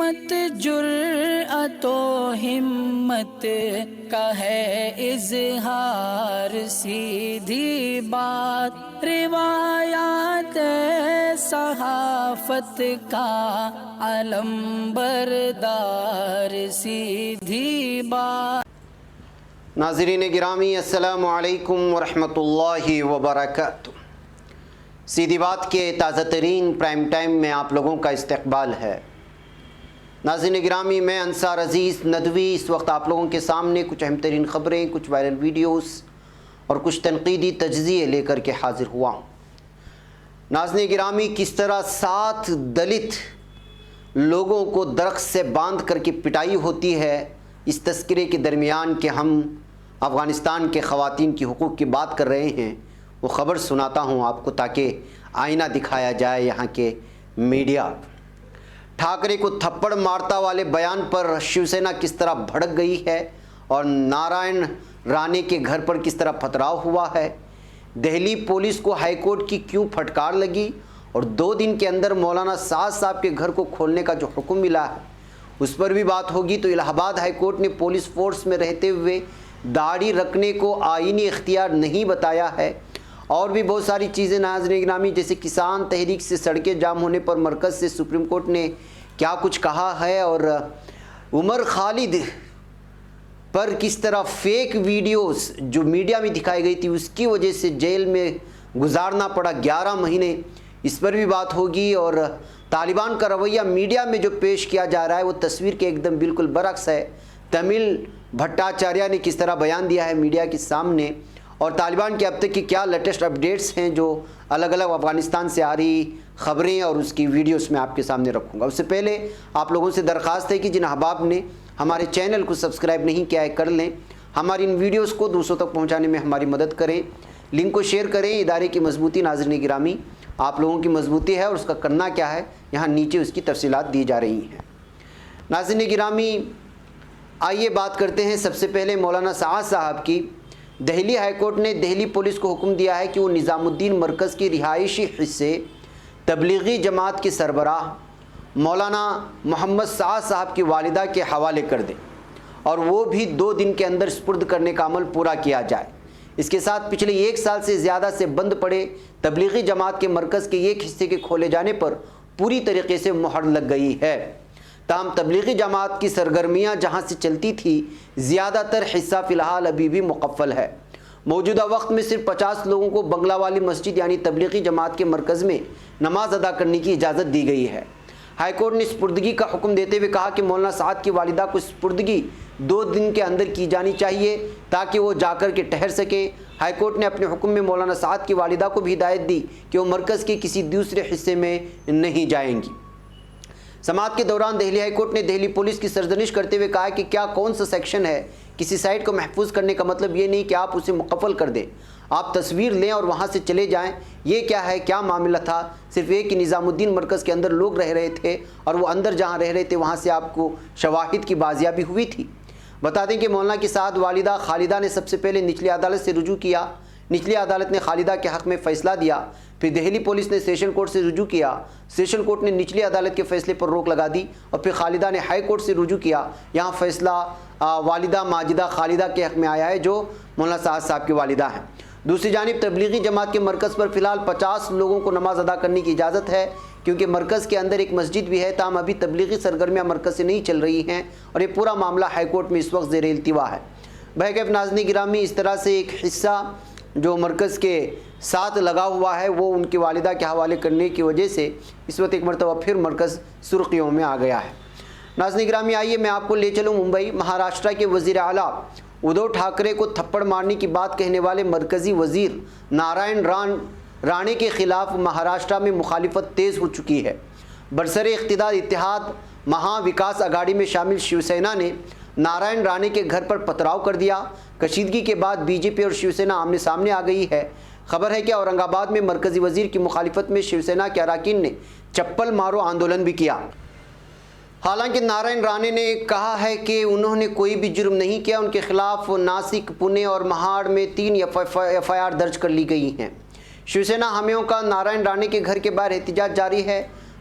مت جرأت و ہمت کا ہے اظہار، سیدھی بات روایات صحافت کا علم بردار، سیدھی بات۔ ناظرین گرامی السلام علیکم ورحمۃ اللہ وبرکاتہ۔ سیدھی بات کے تازہ ترین پرائم ٹائم میں آپ لوگوں کا استقبال ہے۔ ناظرین گرامی، میں انصار عزیز ندوی اس وقت آپ لوگوں کے سامنے کچھ اہم ترین خبریں، کچھ وائرل ویڈیوز اور کچھ تنقیدی تجزیے لے کر کے حاضر ہوا ہوں۔ ناظرین گرامی، کس طرح 7 دلت لوگوں کو درخت سے باندھ کر کے پٹائی ہوتی ہے، اس تذکرے کے درمیان کہ ہم افغانستان کے خواتین کی حقوق کی بات کر رہے ہیں، وہ خبر سناتا ہوں آپ کو تاکہ آئینہ دکھایا جائے یہاں کے میڈیا۔ ٹھاکرے کو تھپڑ مارتا والے بیان پر شیو سینا کس طرح بھڑک گئی ہے اور نارائن رانے کے گھر پر کس طرح پتھراؤ ہوا ہے، دہلی پولیس کو ہائی کورٹ کی کیوں پھٹکار لگی اور 2 دن کے اندر مولانا سعد صاحب کے گھر کو کھولنے کا جو حکم ملا ہے اس پر بھی بات ہوگی۔ تو الہ آباد ہائی کورٹ نے پولیس فورس میں رہتے ہوئے داڑھی رکھنے کو آئینی اختیار نہیں بتایا ہے، اور بھی بہت ساری چیزیں ناظرین گرامی، جیسے کسان تحریک سے سڑکیں جام ہونے پر مرکز سے سپریم کورٹ نے کیا کچھ کہا ہے، اور عمر خالد پر کس طرح فیک ویڈیوز جو میڈیا میں دکھائی گئی تھی اس کی وجہ سے جیل میں گزارنا پڑا 11 مہینے، اس پر بھی بات ہوگی۔ اور طالبان کا رویہ میڈیا میں جو پیش کیا جا رہا ہے وہ تصویر کے ایک دم بالکل برعکس ہے۔ تمل بھٹاچاریہ نے کس طرح بیان دیا ہے میڈیا کے سامنے، اور طالبان کے اب تک کی کیا لیٹسٹ اپڈیٹس ہیں جو الگ الگ افغانستان سے آ رہی خبریں اور اس کی ویڈیوز میں آپ کے سامنے رکھوں گا۔ اس سے پہلے آپ لوگوں سے درخواست ہے کہ جن احباب نے ہمارے چینل کو سبسکرائب نہیں کیا ہے کر لیں، ہماری ان ویڈیوز کو دوسروں تک پہنچانے میں ہماری مدد کریں، لنک کو شیئر کریں۔ ادارے کی مضبوطی ناظرین گرامی آپ لوگوں کی مضبوطی ہے، اور اس کا کرنا کیا ہے یہاں نیچے اس کی تفصیلات دی جا رہی ہیں۔ ناظرین گرامی، آئیے بات کرتے ہیں سب سے پہلے مولانا سعد صاحب کی۔ دہلی ہائی کورٹ نے دہلی پولیس کو حکم دیا ہے کہ وہ نظام الدین مرکز کی رہائشی حصے تبلیغی جماعت کے سربراہ مولانا محمد سعد صاحب کی والدہ کے حوالے کر دیں، اور وہ بھی 2 دن کے اندر سپرد کرنے کا عمل پورا کیا جائے۔ اس کے ساتھ پچھلے 1 سال سے زیادہ سے بند پڑے تبلیغی جماعت کے مرکز کے ایک حصے کے کھولے جانے پر پوری طریقے سے مہر لگ گئی ہے۔ تاہم تبلیغی جماعت کی سرگرمیاں جہاں سے چلتی تھی زیادہ تر حصہ فی الحال ابھی بھی مقفل ہے۔ موجودہ وقت میں صرف 50 لوگوں کو بنگلہ والی مسجد یعنی تبلیغی جماعت کے مرکز میں نماز ادا کرنے کی اجازت دی گئی ہے۔ ہائی کورٹ نے سپردگی کا حکم دیتے ہوئے کہا کہ مولانا سعد کی والدہ کو سپردگی 2 دن کے اندر کی جانی چاہیے تاکہ وہ جا کر کے ٹھہر سکے۔ ہائی کورٹ نے اپنے حکم میں مولانا سعد کی والدہ کو بھی ہدایت دی کہ وہ مرکز کے کسی دوسرے حصے میں نہیں جائیں گی۔ سماعت کے دوران دہلی ہائی کورٹ نے دہلی پولیس کی سرزنش کرتے ہوئے کہا کہ کیا کون سا سیکشن ہے، کسی سائٹ کو محفوظ کرنے کا مطلب یہ نہیں کہ آپ اسے مقفل کر دیں، آپ تصویر لیں اور وہاں سے چلے جائیں۔ یہ کیا ہے، کیا معاملہ تھا؟ صرف یہ کہ نظام الدین مرکز کے اندر لوگ رہ رہے تھے، اور وہ اندر جہاں رہ رہے تھے وہاں سے آپ کو شواہد کی بازیابی ہوئی تھی۔ بتا دیں کہ مولانا کی سعد والدہ خالدہ نے سب سے پہلے نچلی عدالت سے رجوع کیا۔ نچلی عدالت نے خالدہ کے حق میں فیصلہ دیا، پھر دہلی پولیس نے سیشن کورٹ سے رجوع کیا۔ سیشن کورٹ نے نچلی عدالت کے فیصلے پر روک لگا دی، اور پھر خالدہ نے ہائی کورٹ سے رجوع کیا۔ یہاں فیصلہ والدہ ماجدہ خالدہ کے حق میں آیا ہے جو مولانا سعد صاحب کی والدہ ہیں۔ دوسری جانب تبلیغی جماعت کے مرکز پر فی الحال 50 لوگوں کو نماز ادا کرنے کی اجازت ہے، کیونکہ مرکز کے اندر ایک مسجد بھی ہے، تاہم ابھی تبلیغی سرگرمیاں مرکز سے نہیں چل رہی ہیں، اور یہ پورا معاملہ ہائی کورٹ میں اس وقت زیر التوا ہے۔ بہرکیف ناظرین گرامی، اس طرح سے ایک حصہ جو مرکز کے ساتھ لگا ہوا ہے وہ ان کی والدہ کے حوالے کرنے کی وجہ سے اس وقت ایک مرتبہ پھر مرکز سرخیوں میں آ گیا ہے۔ ناظرین گرامی، آئیے میں آپ کو لے چلوں ممبئی۔ مہاراشٹرا کے وزیر اعلیٰ ادھو ٹھاکرے کو تھپڑ مارنے کی بات کہنے والے مرکزی وزیر نارائن رانے کے خلاف مہاراشٹرا میں مخالفت تیز ہو چکی ہے۔ برسر اقتدار اتحاد مہا وکاس اگاڑی میں شامل شیو سینا نے نارائن رانے کے گھر پر پتھراؤ کر دیا۔ کشیدگی کے بعد بی جے پی اور شیو سینا آمنے سامنے آ گئی ہے۔ خبر ہے کہ اورنگ آباد میں مرکزی وزیر کی مخالفت میں شیو سینا کے اراکین نے چپل مارو آندولن بھی کیا۔ حالانکہ نارائن رانے نے کہا ہے کہ انہوں نے کوئی بھی جرم نہیں کیا، ان کے خلاف ناسک، پونے اور مہاڑ میں 3 ایف آئی آر درج کر لی گئی ہیں۔ شیو سینا حامیوں کا نارائن رانے کے گھر کے باہر احتجاج جاری ہے۔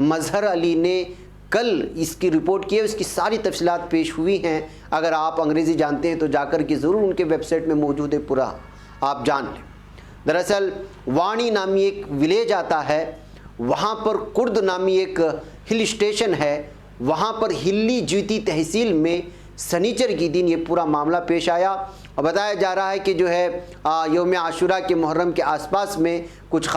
مظہر علی نے کل اس کی رپورٹ کی ہے، اس کی ساری تفصیلات پیش ہوئی ہیں۔ اگر آپ انگریزی جانتے ہیں تو جا کر کے ضرور ان کے ویب سائٹ میں موجود ہے، پورا آپ جان لیں۔ دراصل وانی نامی ایک ولیج آتا ہے، وہاں پر کرد نامی ایک ہل اسٹیشن ہے، وہاں پر ہلی جیتی تحصیل میں سنیچر کی دن یہ پورا معاملہ پیش آیا، اور بتایا جا رہا ہے کہ جو ہے یوم عاشورہ کے محرم کے آس پاس میں کچھ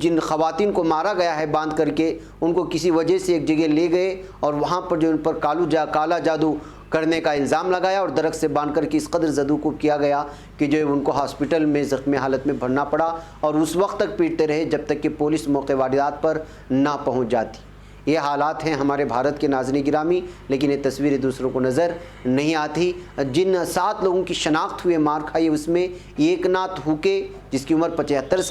جن خواتین کو مارا گیا ہے باندھ کر کے، ان کو کسی وجہ سے ایک جگہ لے گئے اور وہاں پر جو ان پر کالا جادو کرنے کا الزام لگایا اور درخت سے باندھ کر کے اس قدر زدو کیا گیا کہ جو ان کو ہاسپٹل میں زخمی حالت میں بھرنا پڑا، اور اس وقت تک پیٹتے رہے جب تک کہ پولیس موقع واردات پر نہ پہنچ جاتی۔ یہ حالات ہیں ہمارے بھارت کے ناظرین گرامی، لیکن یہ تصویریں دوسروں کو نظر نہیں آتی۔ جن 7 لوگوں کی شناخت ہوئی مار کھائی اس میں ایک ناتھ ہوکے جس کی عمر 75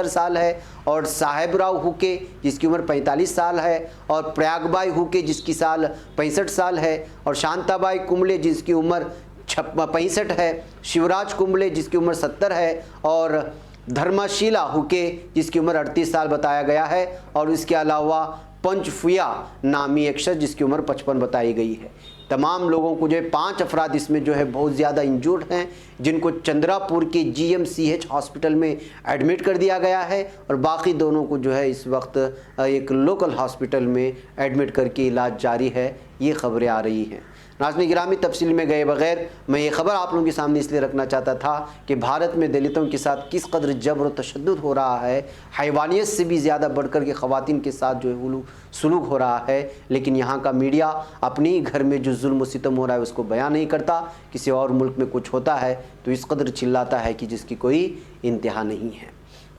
سال ہے، اور صاحب راؤ ہوکے جس کی عمر 45 سال ہے، اور پریاگ بائی ہوکے جس کی سال 65 سال ہے، اور شانتا بائی کمبلے جس کی عمر 65 ہے، شیوراج کمبلے جس کی عمر 70 ہے، اور دھرما شیلا ہوکے جس کی عمر 38 سال بتایا گیا ہے، اور اس کے علاوہ پنچ فیا نامی ایک شخص جس کی عمر 55 بتائی گئی ہے۔ تمام لوگوں کو جو ہے 5 افراد اس میں جو ہے بہت زیادہ انجورڈ ہیں، جن کو چندرا پور کے GMCH ہاسپٹل میں ایڈمٹ کر دیا گیا ہے، اور باقی دونوں کو جو ہے اس وقت ایک لوکل ہاسپٹل میں ایڈمٹ کر کے علاج جاری ہے۔ یہ خبریں آ رہی ہیں۔ ناظرین گرامی، تفصیل میں گئے بغیر میں یہ خبر آپ لوگوں کے سامنے اس لیے رکھنا چاہتا تھا کہ بھارت میں دلتوں کے ساتھ کس قدر جبر و تشدد ہو رہا ہے، حیوانیت سے بھی زیادہ بڑھ کر کے خواتین کے ساتھ جو ہے سلوک ہو رہا ہے، لیکن یہاں کا میڈیا اپنی گھر میں جو ظلم و ستم ہو رہا ہے اس کو بیان نہیں کرتا۔ کسی اور ملک میں کچھ ہوتا ہے تو اس قدر چلاتا ہے کہ جس کی کوئی انتہا نہیں ہے۔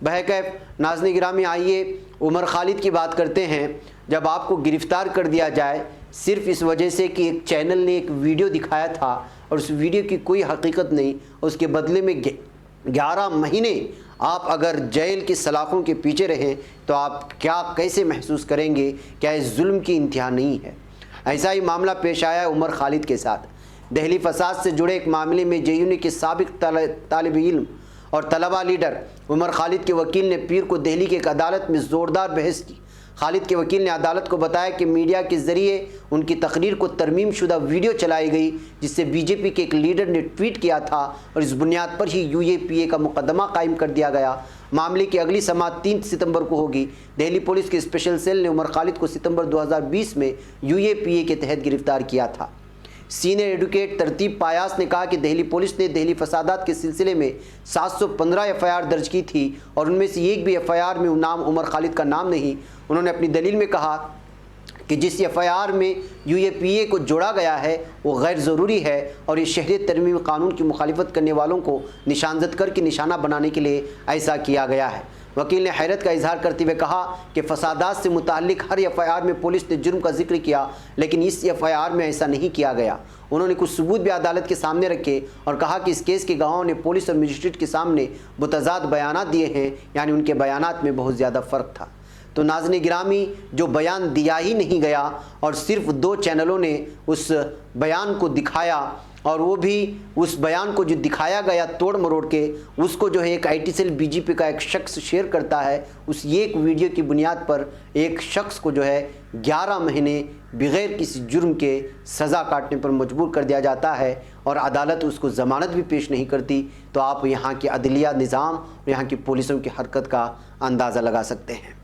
بہرکیف ناظرین گرامی، آئیے عمر خالد کی بات کرتے ہیں۔ جب آپ کو گرفتار کر دیا جائے صرف اس وجہ سے کہ ایک چینل نے ایک ویڈیو دکھایا تھا اور اس ویڈیو کی کوئی حقیقت نہیں، اس کے بدلے میں 11 مہینے آپ اگر جیل کی سلاخوں کے پیچھے رہیں تو آپ کیسے محسوس کریں گے؟ کیا اس ظلم کی انتہا نہیں ہے؟ ایسا ہی معاملہ پیش آیا ہے عمر خالد کے ساتھ۔ دہلی فساد سے جڑے ایک معاملے میں JUN کے سابق طالب علم اور طلبہ لیڈر عمر خالد کے وکیل نے پیر کو دہلی کی ایک عدالت میں زوردار بحث کی۔ خالد کے وکیل نے عدالت کو بتایا کہ میڈیا کے ذریعے ان کی تقریر کو ترمیم شدہ ویڈیو چلائی گئی، جس سے BJP کے ایک لیڈر نے ٹویٹ کیا تھا، اور اس بنیاد پر ہی UAPA کا مقدمہ قائم کر دیا گیا۔ معاملے کی اگلی سماعت 3 ستمبر کو ہوگی۔ دہلی پولیس کے اسپیشل سیل نے عمر خالد کو ستمبر 2020 میں UAPA کے تحت گرفتار کیا تھا۔ سینئر ایڈوکیٹ ترتیب پایاس نے کہا کہ دہلی پولیس نے دہلی فسادات کے سلسلے میں 715 FIR درج کی تھی، اور ان میں سے ایک بھی FIR میں نام عمر خالد کا نام نہیں۔ انہوں نے اپنی دلیل میں کہا کہ جس FIR میں UAPA کو جوڑا گیا ہے وہ غیر ضروری ہے، اور یہ شہریت ترمیم قانون کی مخالفت کرنے والوں کو نشانزد کر کے نشانہ بنانے کے لیے ایسا کیا گیا ہے۔ وکیل نے حیرت کا اظہار کرتے ہوئے کہا کہ فسادات سے متعلق ہر FIR میں پولیس نے جرم کا ذکر کیا، لیکن اس FIR میں ایسا نہیں کیا گیا۔ انہوں نے کچھ ثبوت بھی عدالت کے سامنے رکھے اور کہا کہ اس کیس کے گواہوں نے پولیس اور مجسٹریٹ کے سامنے متضاد بیانات دیے ہیں، یعنی ان کے بیانات میں بہت زیادہ فرق تھا۔ تو ناظرین گرامی، جو بیان دیا ہی نہیں گیا اور صرف 2 چینلوں نے اس بیان کو دکھایا، اور وہ بھی اس بیان کو جو دکھایا گیا توڑ مروڑ کے اس کو جو ہے ایک IT سیل BJP کا ایک شخص شیئر کرتا ہے، اس ایک ویڈیو کی بنیاد پر ایک شخص کو جو ہے 11 مہینے بغیر کسی جرم کے سزا کاٹنے پر مجبور کر دیا جاتا ہے، اور عدالت اس کو ضمانت بھی پیش نہیں کرتی، تو آپ یہاں کے عدلیہ نظام اور یہاں کی پولیسوں کی حرکت کا اندازہ لگا سکتے ہیں۔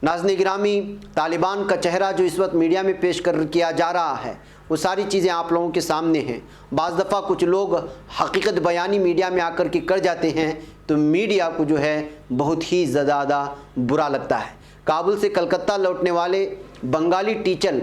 ناظرین گرامی، طالبان کا چہرہ جو اس وقت میڈیا میں پیش کیا جا رہا ہے وہ ساری چیزیں آپ لوگوں کے سامنے ہیں۔ بعض دفعہ کچھ لوگ حقیقت بیانی میڈیا میں آ کر کے کر جاتے ہیں تو میڈیا کو جو ہے بہت ہی زیادہ برا لگتا ہے۔ کابل سے کلکتہ لوٹنے والے بنگالی ٹیچر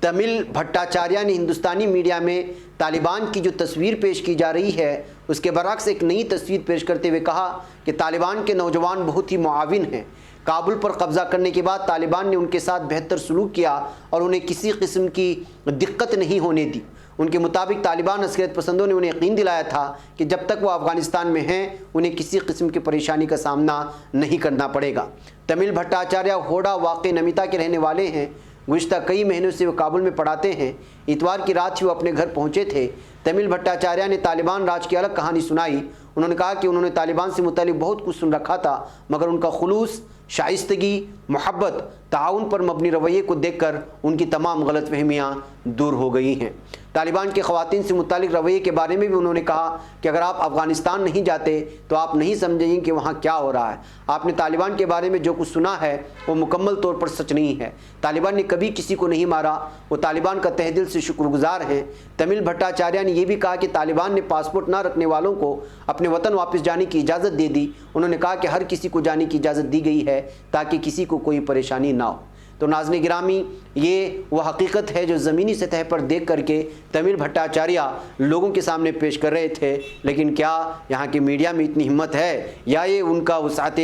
تمل بھٹاچاریہ نے ہندوستانی میڈیا میں طالبان کی جو تصویر پیش کی جا رہی ہے اس کے برعکس ایک نئی تصویر پیش کرتے ہوئے کہا کہ طالبان کے نوجوان بہت ہی معاون ہیں۔ کابل پر قبضہ کرنے کے بعد طالبان نے ان کے ساتھ بہتر سلوک کیا اور انہیں کسی قسم کی دقت نہیں ہونے دی۔ ان کے مطابق طالبان عسکریت پسندوں نے انہیں یقین دلایا تھا کہ جب تک وہ افغانستان میں ہیں انہیں کسی قسم کی پریشانی کا سامنا نہیں کرنا پڑے گا۔ تمل بھٹاچاریہ ہوڈا واقع نمیتا کے رہنے والے ہیں۔ گزشتہ کئی مہینوں سے وہ کابل میں پڑھاتے ہیں۔ اتوار کی رات ہی وہ اپنے گھر پہنچے تھے۔ تمل بھٹاچاریہ نے طالبان راج کی الگ کہانی سنائی۔ انہوں نے کہا کہ انہوں نے طالبان سے متعلق بہت کچھ سن رکھا تھا، مگر ان کا خلوص، شائستگی، محبت، تعاون پر مبنی رویے کو دیکھ کر ان کی تمام غلط فہمیاں دور ہو گئی ہیں۔ طالبان کی خواتین سے متعلق رویے کے بارے میں بھی انہوں نے کہا کہ اگر آپ افغانستان نہیں جاتے تو آپ نہیں سمجھیں گے کہ وہاں کیا ہو رہا ہے۔ آپ نے طالبان کے بارے میں جو کچھ سنا ہے وہ مکمل طور پر سچ نہیں ہے۔ طالبان نے کبھی کسی کو نہیں مارا، وہ طالبان کا تہ دل سے شکر گزار ہیں۔ تمل بھٹاچاریہ نے یہ بھی کہا کہ طالبان نے پاسپورٹ نہ رکھنے والوں کو اپنے وطن واپس جانے کی اجازت دے دی۔ انہوں نے کہا کہ ہر کسی کو جانے کی اجازت دی گئی ہے تاکہ کسی کو کوئی پریشانی نہ ہو۔ تو ناظرین گرامی، یہ وہ حقیقت ہے جو زمینی سطح پر دیکھ کر کے تمل بھٹاچاریہ لوگوں کے سامنے پیش کر رہے تھے، لیکن کیا یہاں کے میڈیا میں اتنی ہمت ہے یا یہ ان کا وسعت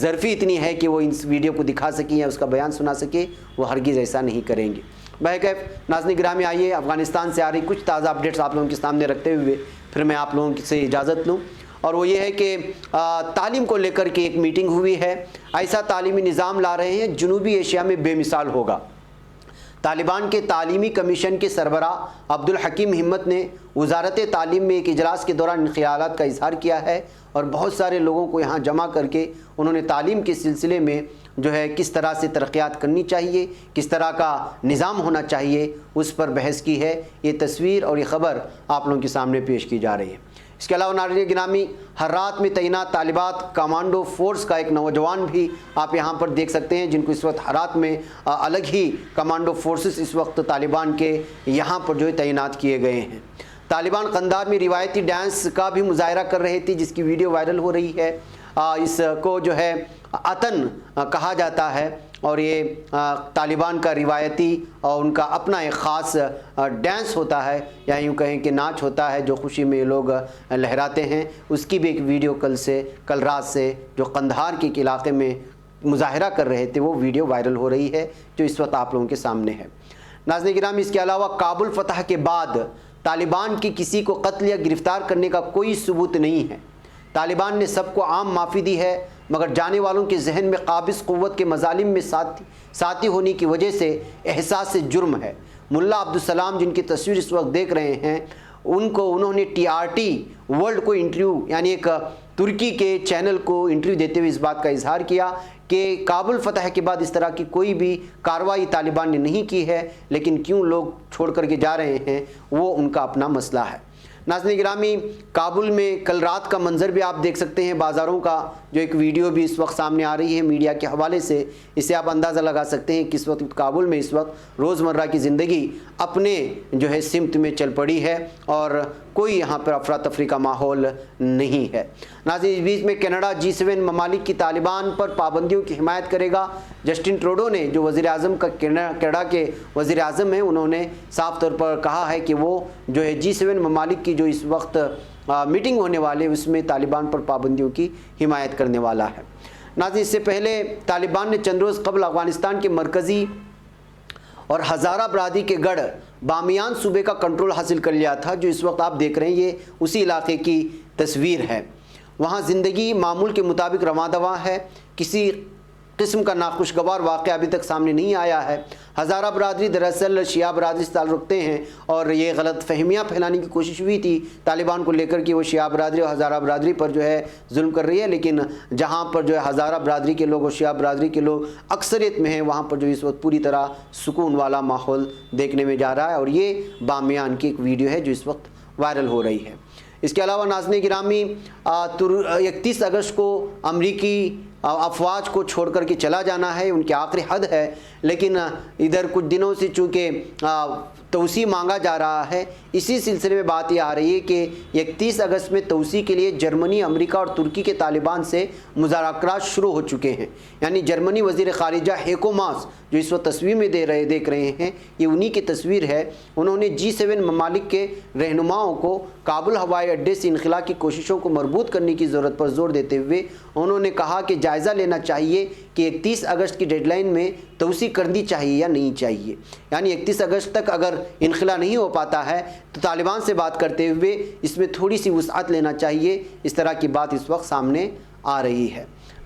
ظرفی اتنی ہے کہ وہ اس ویڈیو کو دکھا سکیں یا اس کا بیان سنا سکے؟ وہ ہرگز ایسا نہیں کریں گے۔ بہرکیف ناظرین گرامی، آئیے افغانستان سے آ رہی کچھ تازہ اپڈیٹس آپ لوگوں کے سامنے رکھتے ہوئے پھر میں آپ لوگوں سے اجازت لوں، اور وہ یہ ہے کہ تعلیم کو لے کر کے ایک میٹنگ ہوئی ہے۔ ایسا تعلیمی نظام لا رہے ہیں جنوبی ایشیا میں بے مثال ہوگا۔ طالبان کے تعلیمی کمیشن کے سربراہ عبدالحکیم ہمت نے وزارت تعلیم میں ایک اجلاس کے دوران ان خیالات کا اظہار کیا ہے، اور بہت سارے لوگوں کو یہاں جمع کر کے انہوں نے تعلیم کے سلسلے میں جو ہے کس طرح سے ترقیات کرنی چاہیے، کس طرح کا نظام ہونا چاہیے، اس پر بحث کی ہے۔ یہ تصویر اور یہ خبر آپ لوگوں کے سامنے پیش کی جا رہی ہے۔ اس کے علاوہ ناظرین گرامی، ہرات میں تعینات طالبات کمانڈو فورس کا ایک نوجوان بھی آپ یہاں پر دیکھ سکتے ہیں، جن کو اس وقت ہرات میں الگ ہی کمانڈو فورسز اس وقت طالبان کے یہاں پر جو ہے تعینات کیے گئے ہیں۔ طالبان قندھار میں روایتی ڈانس کا بھی مظاہرہ کر رہے تھے، جس کی ویڈیو وائرل ہو رہی ہے۔ اس کو جو ہے اتن کہا جاتا ہے، اور یہ طالبان کا روایتی اور ان کا اپنا ایک خاص ڈانس ہوتا ہے، یا یوں کہیں کہ ناچ ہوتا ہے جو خوشی میں لوگ لہراتے ہیں۔ اس کی بھی ایک ویڈیو کل رات سے جو قندھار کے ایک علاقے میں مظاہرہ کر رہے تھے، وہ ویڈیو وائرل ہو رہی ہے جو اس وقت آپ لوگوں کے سامنے ہے۔ ناظرین گرامی، اس کے علاوہ کابل فتح کے بعد طالبان کی کسی کو قتل یا گرفتار کرنے کا کوئی ثبوت نہیں ہے۔ طالبان نے سب کو عام معافی دی ہے، مگر جانے والوں کے ذہن میں قابض قوت کے مظالم میں ساتھی ہونے کی وجہ سے احساس جرم ہے۔ ملا عبدالسلام، جن کی تصویر اس وقت دیکھ رہے ہیں، انہوں نے TRT ورلڈ کو انٹرویو، یعنی ایک ترکی کے چینل کو انٹرویو دیتے ہوئے اس بات کا اظہار کیا کہ کابل فتح کے بعد اس طرح کی کوئی بھی کارروائی طالبان نے نہیں کی ہے، لیکن کیوں لوگ چھوڑ کر کے جا رہے ہیں وہ ان کا اپنا مسئلہ ہے۔ ناظرین گرامی، کابل میں کل رات کا منظر بھی آپ دیکھ سکتے ہیں، بازاروں کا جو ایک ویڈیو بھی اس وقت سامنے آ رہی ہے میڈیا کے حوالے سے، اس سے آپ اندازہ لگا سکتے ہیں کہ اس وقت کابل میں اس وقت روزمرہ کی زندگی اپنے جو ہے سمت میں چل پڑی ہے، اور کوئی یہاں پر افراتفری کا ماحول نہیں ہے۔ ناظرین، اس بیچ میں کینیڈا G7 ممالک کی طالبان پر پابندیوں کی حمایت کرے گا۔ جسٹن ٹروڈو نے، جو وزیر اعظم کا کینیڈا کے وزیر اعظم ہیں، انہوں نے صاف طور پر کہا ہے کہ وہ جو ہے G7 ممالک کی جو اس وقت میٹنگ ہونے والے اس میں طالبان پر پابندیوں کی حمایت کرنے والا ہے۔ ناظرین، اس سے پہلے طالبان نے چند روز قبل افغانستان کے مرکزی اور ہزارہ برادری کے گڑھ بامیان صوبے کا کنٹرول حاصل کر لیا تھا، جو اس وقت آپ دیکھ رہے ہیں یہ اسی علاقے کی تصویر ہے۔ وہاں زندگی معمول کے مطابق رواں دواں ہے، کسی قسم کا ناخوشگوار واقعہ ابھی تک سامنے نہیں آیا ہے۔ ہزارہ برادری دراصل شیعہ برادری سے تعلق رکھتے ہیں، اور یہ غلط فہمیاں پھیلانے کی کوشش ہوئی تھی طالبان کو لے کر کہ وہ شیعہ برادری اور ہزارہ برادری پر جو ہے ظلم کر رہی ہے، لیکن جہاں پر جو ہے ہزارہ برادری کے لوگ اور شیعہ برادری کے لوگ اکثریت میں ہیں، وہاں پر جو اس وقت پوری طرح سکون والا ماحول دیکھنے میں جا رہا ہے، اور یہ بامیان کی ایک ویڈیو ہے جو اس وقت وائرل ہو رہی ہے۔ اس کے علاوہ ناظرین گرامی، 31 اگست کو امریکی افواج کو چھوڑ کر کے چلا جانا ہے، ان کی آخری حد ہے، لیکن ادھر کچھ دنوں سے چونکہ توسیع مانگا جا رہا ہے، اسی سلسلے میں بات یہ آ رہی ہے کہ 31 اگست میں توسیع کے لیے جرمنی، امریکہ اور ترکی کے طالبان سے مذاکرات شروع ہو چکے ہیں۔ یعنی جرمنی وزیر خارجہ ہیکو ماس، جو اس وقت تصویر میں دیکھ رہے ہیں، یہ انہی کی تصویر ہے، انہوں نے G7 ممالک کے رہنماؤں کو کابل ہوائی اڈے سے انخلا کی کوششوں کو مربوط کرنے کی ضرورت پر زور دیتے ہوئے انہوں نے کہا کہ جائزہ لینا چاہیے کہ 31 اگست کی ڈیڈ لائن میں توسیع کرنی چاہیے یا نہیں چاہیے۔ یعنی 31 اگست تک اگر انخلا نہیں ہو پاتا ہے تو طالبان سے بات کرتے ہوئے اس میں تھوڑی سی وسعت لینا چاہیے، اس طرح کی بات اس وقت سامنے آ رہی ہے۔